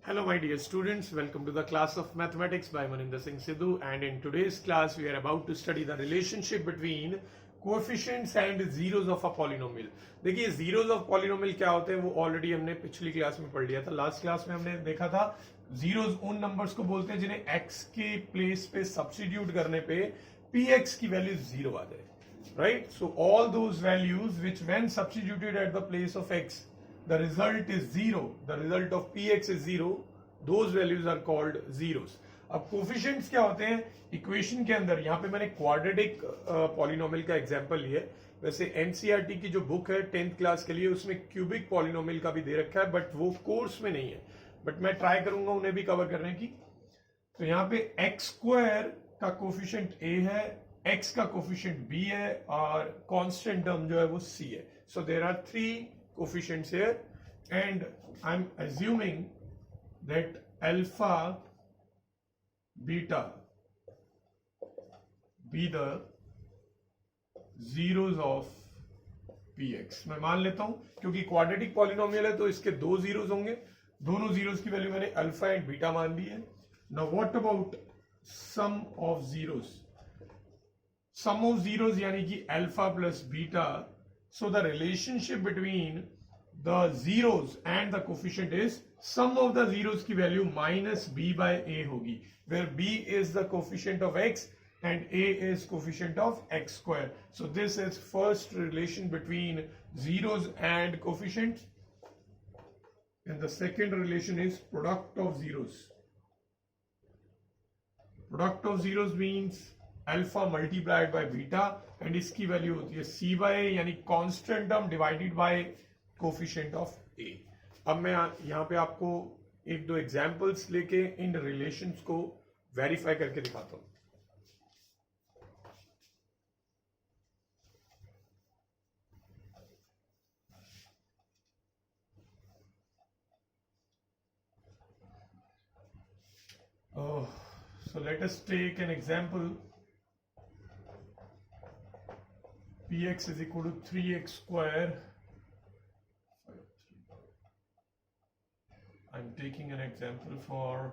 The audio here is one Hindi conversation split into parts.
Hello my dear students, welcome to the class of mathematics by Maninder Singh Sidhu, and in today's class we are about to study the relationship between coefficients and zeros of a polynomial. देखिए zeros of polynomial क्या होते हैं वो ऑलरेडी हमने पिछली क्लास में पढ़ लिया था. लास्ट क्लास में हमने देखा था zeros उन नंबर्स को बोलते हैं जिन्हें x के प्लेस पे सब्स्टिट्यूट करने पे px की वैल्यू 0 आ जाए. Right? So all those values which when substituted at the place of x the result is 0, the result of px is 0, those values are called zeros. अब कोफिशिएंट्स क्या होते हैं इक्वेशन के अंदर. यहाँ पे मैंने क्वाड्रेटिक पॉलिनोमियल का एग्जांपल लिया है. वैसे एनसीईआरटी की जो बुक है 10th क्लास के लिए उसमें क्यूबिक पॉलिनोमियल का भी दे रखा है, बट वो कोर्स में नहीं है, बट मैं ट्राई करूंगा उन्हें भी कवर करने की. तो यहाँ पे एक्स स्क्वायर का कोफिशिएंट a है, x का कोफिशिएंट b है और कांस्टेंट टर्म जो है वो c है. So there are 3 coefficients here and I'm assuming that alpha beta be the zeros of px. मैं मान लेता हूं क्योंकि क्वाड्रेटिक पॉलिनोमियल है तो इसके 2 जीरोस होंगे. दोनों जीरोस की वैल्यू मैंने अल्फा एंड बीटा मान दी है. Now what about sum of zeros. Sum of zeros यानी कि alpha plus beta. So the relationship between the zeros and the coefficient is sum of the zeros की value minus b by a होगी, where b is the coefficient of x and a is coefficient of x square. So this is first relation between zeros and coefficients, and the second relation is product of zeros. Product of zeros means alpha multiplied by beta and इसकी वैल्यू होती है सी बाय ए, यानी constant term divided by coefficient of a. अब मैं यहाँ पे आपको एक दो एग्जांपल्स लेके इन रिलेशंस को वेरीफाई करके दिखाता हूं. So let us take an example. px is equal to 3x square. I'm taking an example for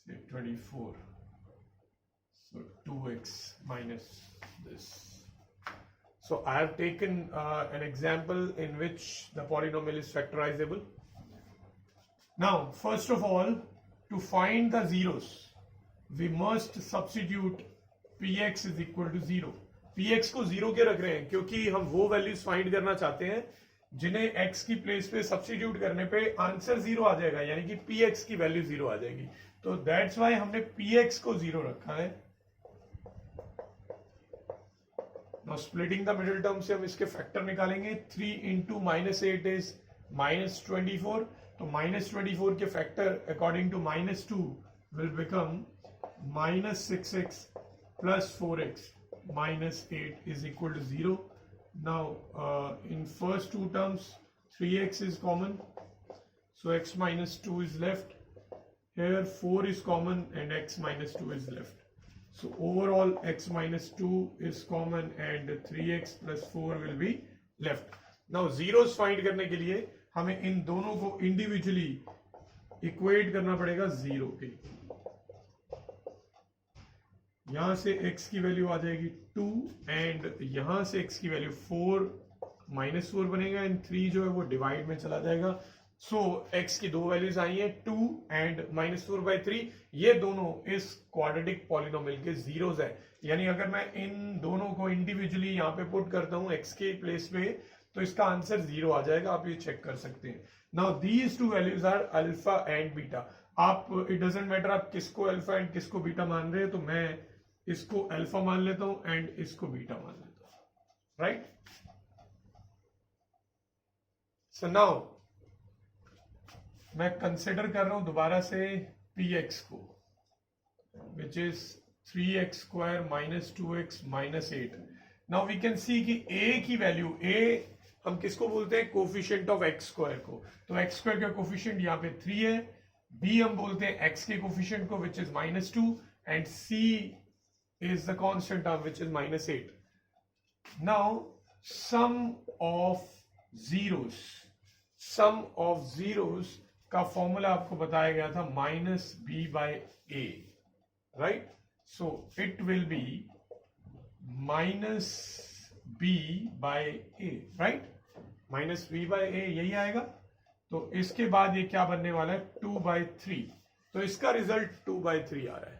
say 24. So 2x minus this. So I have taken an example in which the polynomial is factorizable. Now first of all, to find the zeros we must substitute px is equal to 0. px को 0 के रख रहे हैं क्योंकि हम वो वैल्यूज फाइंड करना चाहते हैं जिन्हें x की प्लेस पे सब्स्टिट्यूट करने पे आंसर 0 आ जाएगा, यानी कि px की वैल्यू 0 आ जाएगी. तो दैट्स व्हाई हमने px को 0 रखा है. Now splitting the middle term से हम इसके फैक्टर निकालेंगे. 3 इंटू माइनस 8 इज माइनस 24. तो माइनस 24 के factor according to minus 2 will become minus 6x plus 4x minus 8 is equal to 0. Now in first two terms 3x is common, so x minus 2 is left. Here 4 is common and x minus 2 is left. So overall x minus 2 is common and 3x plus 4 will be left. Now zeros find करने के लिए हमें इन दोनों को individually equate करना पड़ेगा 0 के. यहां से x की वैल्यू आ जाएगी 2 एंड यहां से x की वैल्यू 4 माइनस 4 बनेगा एंड 3 जो है वो डिवाइड में चला जाएगा. सो x की दो वैल्यूज आई हैं 2 एंड माइनस 4 बाई 3. ये दोनों इस क्वाड्रेटिक पॉलिनोमियल के जीरोस है, यानी अगर मैं इन दोनों को इंडिविजुअली यहाँ पे पुट करता हूँ x के प्लेस पे तो इसका आंसर 0 आ जाएगा. आप ये चेक कर सकते हैं. Now these two values are alpha and beta. आप इट डजंट मैटर आप किसको अल्फा एंड किसको बीटा मान रहे हैं, तो मैं इसको अल्फा मान लेता हूं एंड इसको बीटा मान लेता हूं. राइट. सो नाउ मैं कंसिडर कर रहा हूं दोबारा से px को, which is 3x square minus 2x minus 8. Now we can see कि a की वैल्यू, a हम किसको बोलते हैं, कोफिशिएंट ऑफ x स्क्वायर को. तो x स्क्वायर का कोफिशिएंट यहाँ पे 3 है. b हम बोलते हैं x के कोफिशिएंट को which is minus 2 and c is the constant term which is minus 8. Now sum of zeros का फॉर्मूला आपको बताया गया था minus b by a, right? So it will be minus b by a, right? Minus b by a यही आएगा। तो इसके बाद ये क्या बनने वाला है 2/3, तो इसका रिजल्ट 2/3 आ रहा है।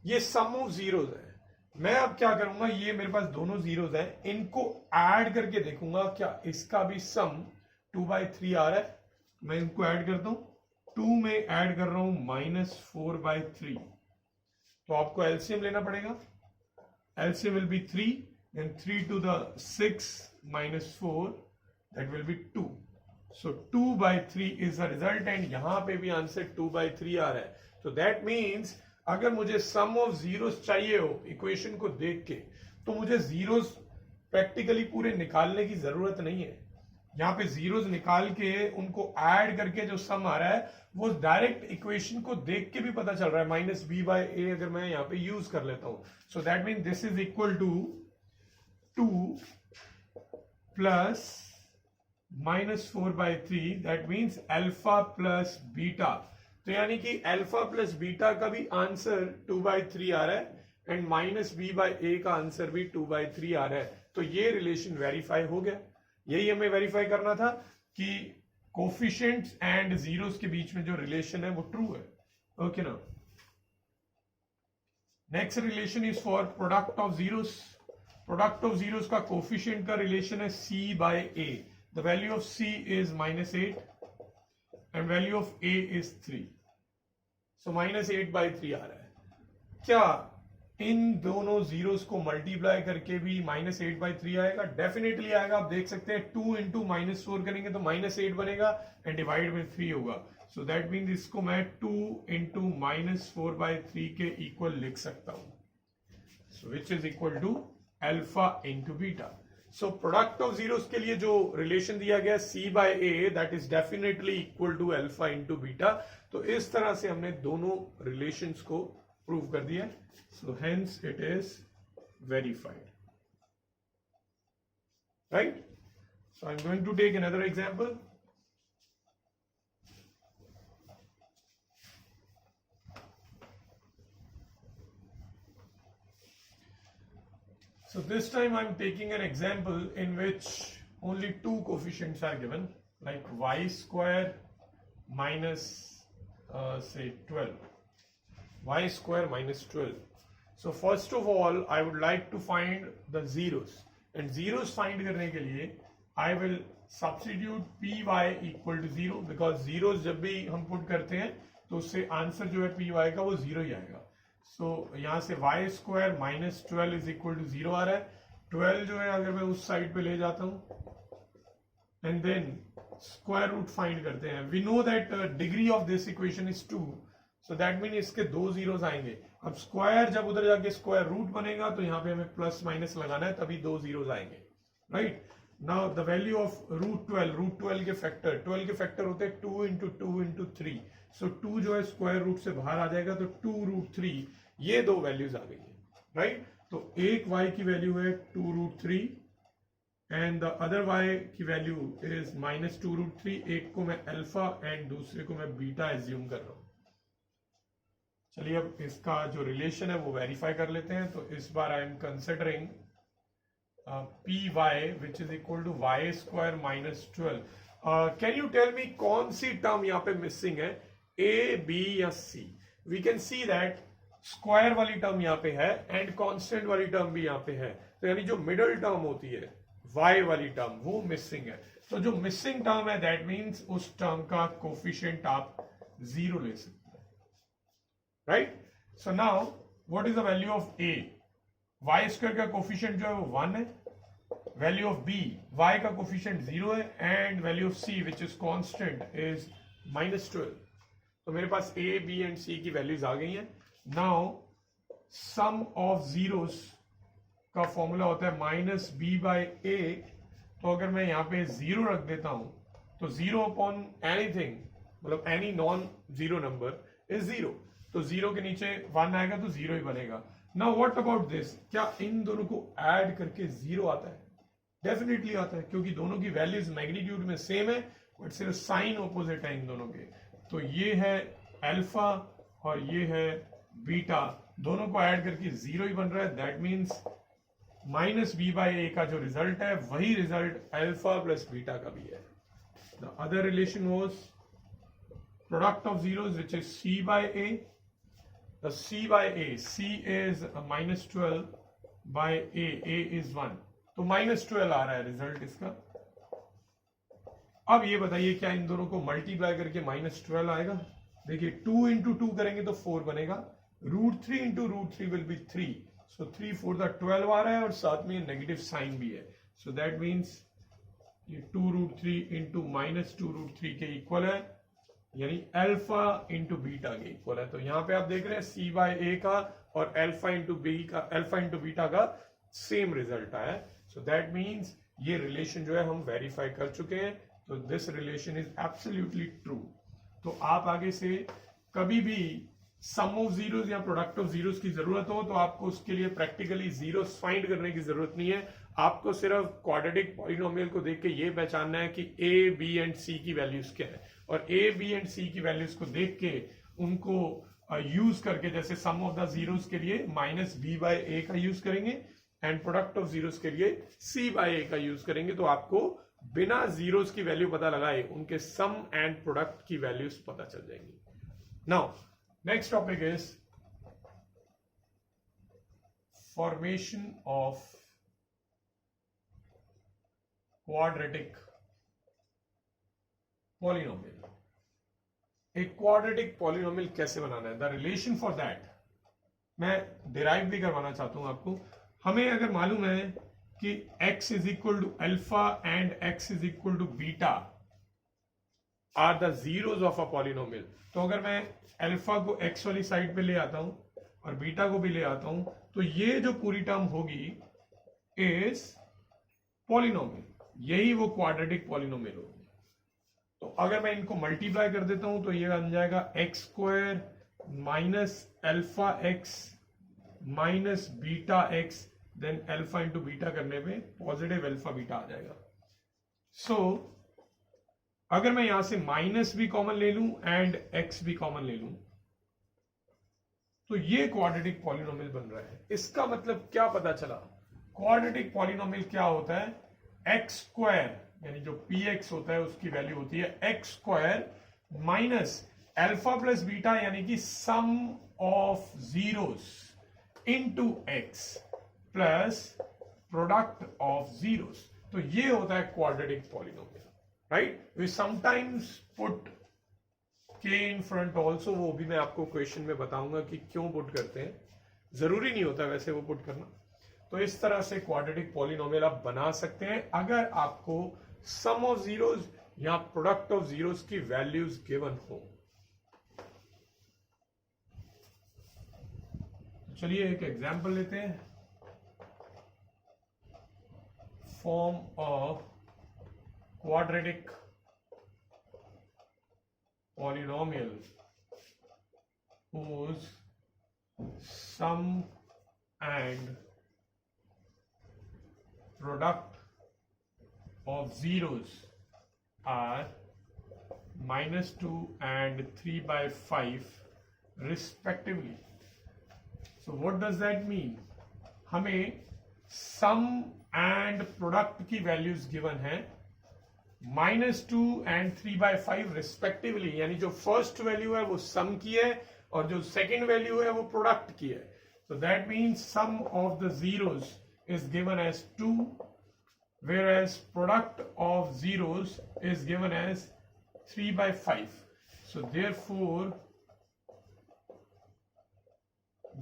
ये सम ऑफ जीरोज है। मैं अब क्या करूंगा, ये मेरे पास दोनों जीरोज हैं, इनको ऐड करके देखूंगा क्या इसका भी सम 2/3 आ रहा है। मैं इनको ऐड करता हूं, 2 में ऐड कर रहा हूं -4/3, तो आपको एलसीएम लेना पड़ेगा। LCM will be 3 and 3 to the 6 minus 4, that will be 2. So 2/3 is the result, and यहां पे भी आंसर 2/3 आ रहा है। तो that means अगर मुझे सम ऑफ जीरोस चाहिए हो इक्वेशन को देख के, तो मुझे जीरोस प्रैक्टिकली पूरे निकालने की जरूरत नहीं है। यहाँ पे जीरोस निकाल के उनको ऐड करके जो सम आ रहा है वो डायरेक्ट इक्वेशन को देख के भी पता चल रहा है। माइनस बी बाय ए अगर मैं यहाँ पे यूज कर लेता हूं, so that mean this is equal to 2 plus -4/3, that means alpha plus beta. तो यानी कि अल्फा प्लस बीटा का भी आंसर 2/3 आ रहा है, एंड माइनस बी बाय ए का आंसर भी 2/3 आ रहा है। तो ये रिलेशन वेरीफाई हो गया। यही हमें वेरीफाई करना था कि कोफिशिएंट्स एंड जीरोस के बीच में जो रिलेशन है वो ट्रू है। ओके ना। Next relation is for product of zeros. Product of zeros का कोफिशिएंट का रिलेशन है c by a। The value of c is -8 and value of a is 3, so -8/3 आ रहा है। क्या इन दोनों जीरोस को मल्टीप्लाई करके भी -8/3 आएगा? डेफिनेटली आएगा। आप देख सकते हैं 2 इंटू -4 करेंगे तो -8 बनेगा एंड डिवाइड में 3 होगा। सो दैट मीन्स इसको मैं 2 इंटू -4/3 के इक्वल लिख सकता हूं, so which is equal to alpha into beta. So product of zeros के लिए जो रिलेशन दिया गया c by a, that is definitely equal to alpha into beta. तो इस तरह से हमने दोनों रिलेशंस को प्रूव कर दिया। So hence it is verified, right? So I'm going to take another example. So this time I'm taking an example in which only two coefficients are given, like y square minus say 12, y square minus 12. So first of all I would like to find the zeros, and zeros find करने के लिए I will substitute py equal to 0, because zeros जब भी हम पुट करते हैं तो उससे आंसर जो है py का वो 0 ही आएगा। So यहाँ से y square minus 12 is equal to 0 आ रहा है। 12 जो है अगर मैं उस साइड पे ले जाता हूं and then square root find करते हैं, we know that degree of this equation is 2, so that means इसके दो जीरोस आएंगे। अब स्क्वायर जब उधर जाके स्क्वायर रूट बनेगा तो यहाँ पे हमें प्लस माइनस लगाना है, तभी दो जीरोस आएंगे, right? Now the value of root 12 के फैक्टर, 12 के फैक्टर होते हैं 2 इंटू 2 इंटू 3, सो 2 जो है स्क्वायर रूट से बाहर आ जाएगा तो 2√3, ये दो वैल्यूज आ गई है, राइट? तो एक y की वैल्यू है 2√3 एंड द अदर y की वैल्यू इज -2√3। एक को मैं अल्फा एंड दूसरे को मैं बीटा एज्यूम कर रहा हूं। चलिए अब इसका जो रिलेशन है वो वेरीफाई कर लेते हैं। तो इस बार I am considering p y which is equal to y square minus 12। Can you tell me कौन सी टर्म यहाँ पे मिसिंग है, ए बी या c? We can see that square वाली टर्म यहाँ पे है एंड कांस्टेंट वाली टर्म भी यहाँ पे है, तो यानी जो मिडल टर्म होती है वाई वाली टर्म वो मिसिंग है। तो जो मिसिंग टर्म है दैट मीन्स उस टर्म का कोफिशिएंट आप 0 ले सकते हैं, right? So now what is the value of a? Y square का कोफिशिएंट जो है वो 1 है, वैल्यू ऑफ बी वाई का कोफिशिएंट 0 है, and value of c which is constant is -12। तो मेरे पास ए बी एंड सी की वैल्यूज आ गई हैं। नाउ सम ऑफ जीरोस का फॉर्मूला होता है माइनस बी बाय ए। तो अगर मैं यहाँ पे 0 रख देता हूं तो 0 अपॉन एनीथिंग, मतलब any non zero number is 0, तो 0 के नीचे 1 आएगा तो 0 ही बनेगा। Now what about this? क्या इन दोनों को ऐड करके 0 आता है? डेफिनेटली आता है, क्योंकि दोनों की वैल्यूज मैग्नीट्यूड में सेम है बट सिर्फ साइन ऑपोजिट है इन दोनों के। तो ये है अल्फा और ये है बीटा, दोनों को ऐड करके 0 ही बन रहा है। That means minus b by a का जो रिजल्ट है वही रिजल्ट अल्फा प्लस बीटा का भी है। The other relation was product of zeros which is c by a. The c by a, c is minus 12 by a is 1, तो माइनस 12 आ रहा है रिजल्ट इसका। अब ये बताइए क्या इन दोनों को मल्टीप्लाई करके माइनस 12 आएगा? देखिए 2 इंटू 2 करेंगे तो 4 बनेगा, √3 इंटू √3 विल बी 3, सो 3 4 12 आ रहा है और साथ में नेगेटिव साइन भी है। सो दैट मीन्स ये 2√3 इंटू माइनस 2√3 के इक्वल है, यानी अल्फा इंटू बीटा के इक्वल है। तो यहां पे आप देख रहे हैं सी बाय ए का और अल्फा इंटू बीटा का सेम रिजल्ट आया। सो दैट मीन्स ये रिलेशन जो है हम वेरीफाई कर चुके हैं, तो this relation is absolutely true. तो आप आगे से कभी भी सम ऑफ जीरोस या प्रोडक्ट ऑफ जीरोस की जरूरत हो तो आपको उसके लिए प्रैक्टिकली जीरोस फाइंड करने की जरूरत नहीं है। आपको सिर्फ क्वाड्रेटिक पॉलिनोमियल को देख के ये पहचानना है कि ए, बी एंड सी की वैल्यूज क्या है, और ए, बी एंड सी की वैल्यूज को देख के उनको यूज करके, जैसे सम ऑफ द जीरोस के लिए माइनस बी बाय ए का यूज करेंगे एंड प्रोडक्ट ऑफ जीरोस के लिए सी बाय ए का यूज करेंगे, तो आपको बिना जीरोस की वैल्यू पता लगाए उनके सम एंड प्रोडक्ट की वैल्यूज पता चल जाएंगी। Now next topic is formation of quadratic polynomial. एक क्वाड्रेटिक पॉलिनोमियल कैसे बनाना है, द रिलेशन फॉर दैट मैं डिराइव भी करवाना चाहता हूं आपको। हमें अगर मालूम है कि x is equal to alpha and x is equal to beta are the zeros of a polynomial, तो अगर मैं अल्फा को x वाली साइड पे ले आता हूं और बीटा को भी ले आता हूं, तो ये जो पूरी टर्म होगी इज पॉलिनोमियल, यही वो क्वाड्रेटिक पॉलिनोमियल होगी। तो अगर मैं इनको मल्टीप्लाई कर देता हूं तो ये बन जाएगा x² minus alpha x minus beta x, then alpha into beta करने पे पॉजिटिव अल्फा बीटा आ जाएगा। सो अगर मैं यहां से माइनस भी कॉमन ले लूं एंड x भी कॉमन ले लूं तो ये क्वाड्रेटिक पॉलिनोमियल बन रहा है। इसका मतलब क्या पता चला, क्वाड्रेटिक पॉलिनोमियल क्या होता है, x² यानी जो px होता है उसकी वैल्यू होती है x² minus alpha plus beta यानी कि sum of zeros into x plus product of zeros. तो ये होता है quadratic polynomial, right. We sometimes put k in front also, वो भी मैं आपको क्वेश्चन में बताऊंगा कि क्यों पुट करते हैं, जरूरी नहीं होता वैसे वो पुट करना। तो इस तरह से क्वाड्रेटिक पॉलिनोमियल आप बना सकते हैं अगर आपको सम ऑफ जीरोस या प्रोडक्ट ऑफ जीरोस की वैल्यूज गिवन हो। चलिए एक एग्जांपल लेते हैं। Form of quadratic polynomial whose sum and product of zeros are -2 and 3/5 respectively. So what does that mean? हमें सम एंड प्रोडक्ट की वैल्यूज गिवन है -2 एंड 3/5 रिस्पेक्टिवली, यानी जो फर्स्ट वैल्यू है वो सम की है और जो सेकेंड वैल्यू है वो प्रोडक्ट की है। So that means sum of the zeros is given as 2 whereas product of zeros is given as 3/5. So therefore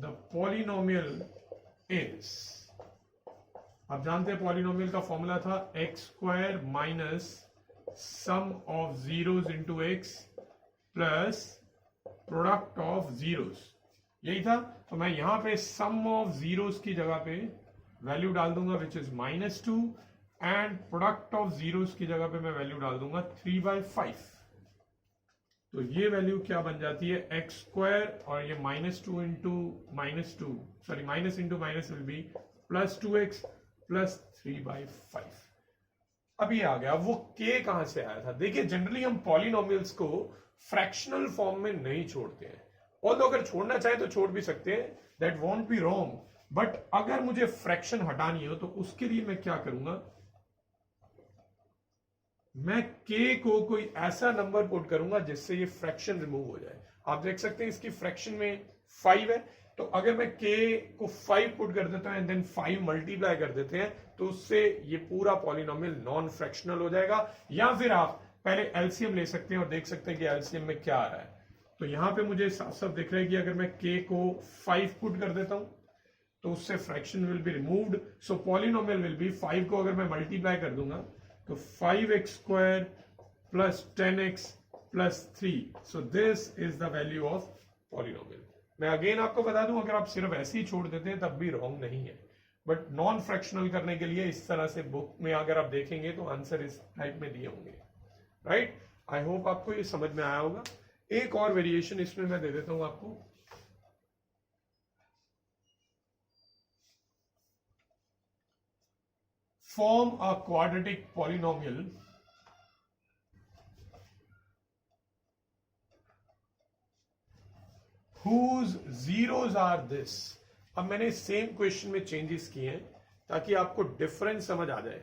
the polynomial is, आप जानते हैं पॉलिनोमियल का फॉर्मूला था x² minus sum of zeros into x plus product of zeros, यही था। तो मैं यहां पे सम ऑफ जीरोस की जगह पे वैल्यू डाल दूंगा which is -2 and product of zeros की जगह पे मैं वैल्यू डाल दूंगा 3/5। तो ये वैल्यू क्या बन जाती है x² और ये -2 into -2 sorry minus into minus will be +2x plus 3/5। अब ये आ गया। अब वो k कहां से आया था, देखिए जनरली हम पॉलिनोमियल्स को फ्रैक्शनल फॉर्म में नहीं छोड़ते हैं, और तो अगर छोड़ना चाहे तो छोड़ भी सकते हैं, that want be wrong, but अगर मुझे फ्रैक्शन हटानी हो तो उसके लिए मैं क्या करूंगा, मैं k को कोई ऐसा नंबर पुट करूंगा जिससे ये फ्रैक्शन रिमूव हो जाए। आप देख सकते हैं इसकी फ्रैक्शन में 5 है, तो अगर मैं k को 5 पुट कर देता हूं एंड देन 5 मल्टीप्लाई कर देते हैं तो उससे ये पूरा पॉलिनोमियल नॉन फ्रैक्शनल हो जाएगा। या फिर आप पहले एलसीएम ले सकते हैं और देख सकते हैं कि एलसीएम में क्या आ रहा है। तो यहां पे मुझे साफ साफ दिख रहा है कि अगर मैं k को 5 पुट कर देता हूं तो उससे fraction will be removed, so polynomial will be 5 को अगर मैं मल्टीप्लाई कर दूंगा तो 5x square plus 10x plus 3, so this is the value of polynomial. मैं अगेन आपको बता दूं, अगर आप सिर्फ ऐसे ही छोड़ देते हैं तब भी रॉन्ग नहीं है, बट नॉन फ्रैक्शनल करने के लिए इस तरह से बुक में अगर आप देखेंगे तो आंसर इस टाइप में दिए होंगे, राइट। आई होप आपको ये समझ में आया होगा। एक और वेरिएशन इसमें मैं दे देता हूं आपको, form a quadratic polynomial whose zeros are this। अब मैंने सेम क्वेश्चन में चेंजेस किए हैं ताकि आपको डिफरेंस समझ आ जाए।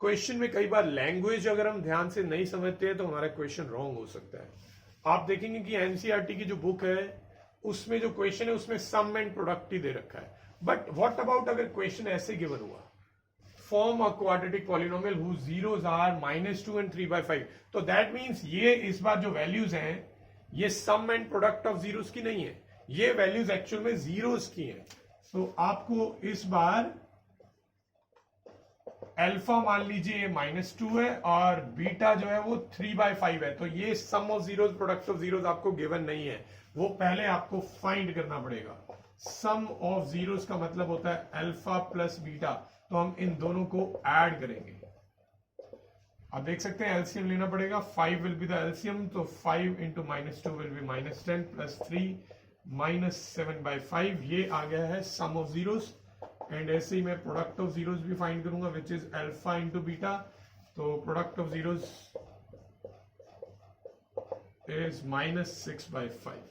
क्वेश्चन में कई बार लैंग्वेज अगर हम ध्यान से नहीं समझते हैं तो हमारा क्वेश्चन रॉन्ग हो सकता है। आप देखेंगे कि एनसीईआरटी की जो बुक है उसमें जो क्वेश्चन है उसमें सम एंड प्रोडक्ट ही दे रखा है, बट व्हाट अबाउट अगर क्वेश्चन ऐसे गिवन हुआ, form a quadratic polynomial whose zeros are -2 and 3/5, तो दैट मीन्स ये इस बार जो वैल्यूज हैं ये सम एंड प्रोडक्ट ऑफ जीरोस की नहीं है, ये वैल्यूज एक्चुअल में जीरोस की हैं। तो आपको इस बार अल्फा मान लीजिए -2 है और बीटा जो है वो 3/5 है, तो ये sum of zeros product of zeros आपको गिवन नहीं है, वो पहले आपको फाइंड करना पड़ेगा। सम ऑफ जीरोस का मतलब होता है अल्फा प्लस बीटा, तो हम इन दोनों को ऐड करेंगे। आप देख सकते हैं एलसीएम लेना पड़ेगा, 5 विल बी द एलसीएम, तो 5 इंटू -2 विल बी -10 प्लस 3 -7/5, ये आ गया है सम ऑफ जीरोस। एंड ऐसे ही मैं प्रोडक्ट ऑफ जीरोस भी फाइंड करूंगा which is alpha into beta, तो product of zeros is -6/5,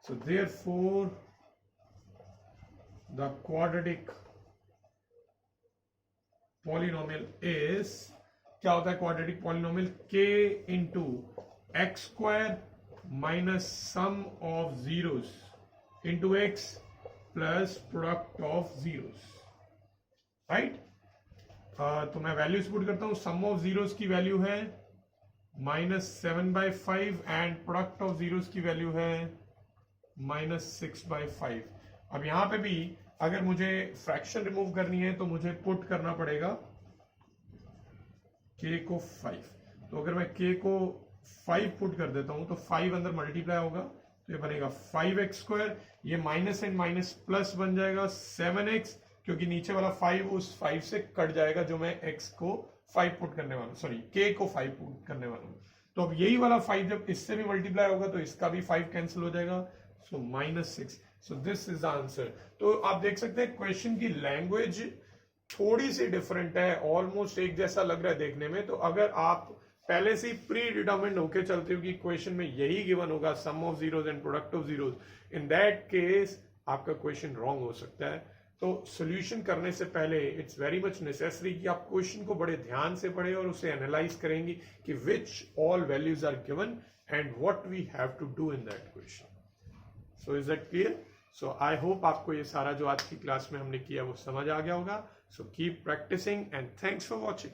so therefore the quadratic polynomial is, क्या होता है quadratic polynomial, k into x square minus sum of zeros into x plus product of zeros, right. तो मैं वैल्यूज पुट करता हूं, सम ऑफ जीरोस की वैल्यू है -7/5 एंड प्रोडक्ट ऑफ जीरोस की वैल्यू है -6/5। अब यहां पे भी अगर मुझे फ्रैक्शन रिमूव करनी है तो मुझे पुट करना पड़ेगा k को 5, तो अगर मैं k को 5 पुट कर देता हूं तो 5 अंदर मल्टीप्लाई होगा तो ये बनेगा 5x स्क्वायर, ये माइनस एंड माइनस प्लस बन जाएगा 7x, क्योंकि नीचे वाला 5 उस 5 से कट जाएगा जो मैं x को 5 पुट करने वाला हूं, सॉरी k को 5 पुट करने वाला हूं। तो अब यही वाला 5 जब इससे भी मल्टीप्लाई होगा तो इसका भी 5 कैंसिल हो जाएगा, सो -6, so this is the answer. तो आप देख सकते हैं क्वेश्चन की लैंग्वेज थोड़ी सी डिफरेंट है, ऑलमोस्ट एक जैसा लग रहा है देखने में। तो अगर आप पहले से प्री डिटर्मिन्ड होके चलते हो कि क्वेश्चन में यही गिवन होगा sum of zeros and product of zeros, in that case आपका क्वेश्चन रॉन्ग हो सकता है। तो सॉल्यूशन करने से पहले इट्स वेरी मच नेसेसरी कि आप क्वेश्चन को बड़े ध्यान से पढ़ें और उसे एनालाइज करेंगे कि which all values are given and what we have to do in that question. So is that clear? So I hope आपको ये सारा जो आज की क्लास में हमने किया वो समझ आ गया होगा। So keep practicing and thanks for watching.